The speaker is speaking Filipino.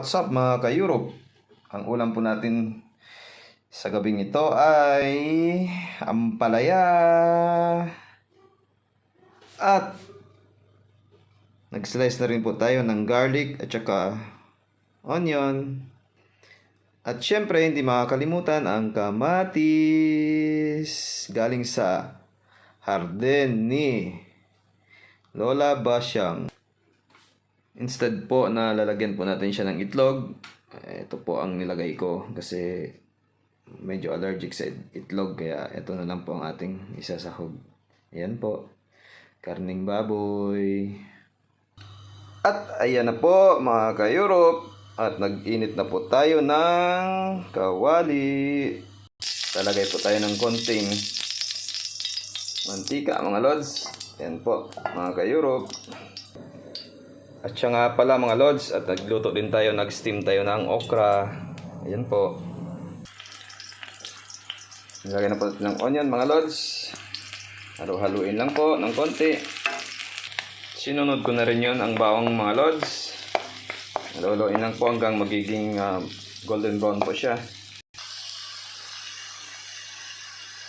What's up mga ka-Europe? Ang ulam po natin sa gabing ito ay ampalaya at nag-slice na rin po tayo ng garlic at saka onion. At syempre hindi makakalimutan ang kamatis galing sa harden ni Lola Basyang. Instead po na lalagyan po natin siya ng itlog, ito po ang nilagay ko kasi medyo allergic sa itlog, kaya ito na lang po ang ating isasahog. Ayan po, karning baboy. At ayan na po mga ka-Europe, at nag-init na po tayo ng kawali. Lalagay po tayo ng konting mantika mga lods. Ayan po mga ka-Europe. At siya nga pala mga lods, at nagluto din tayo, nag-steam tayo ng okra. Ayan po. Nilagay na po natin ng onion mga lods. Halu-haluin lang po ng konti. Sinunod ko na rin yun ang bawang mga lods. Halu-haluin lang po hanggang magiging golden brown po siya.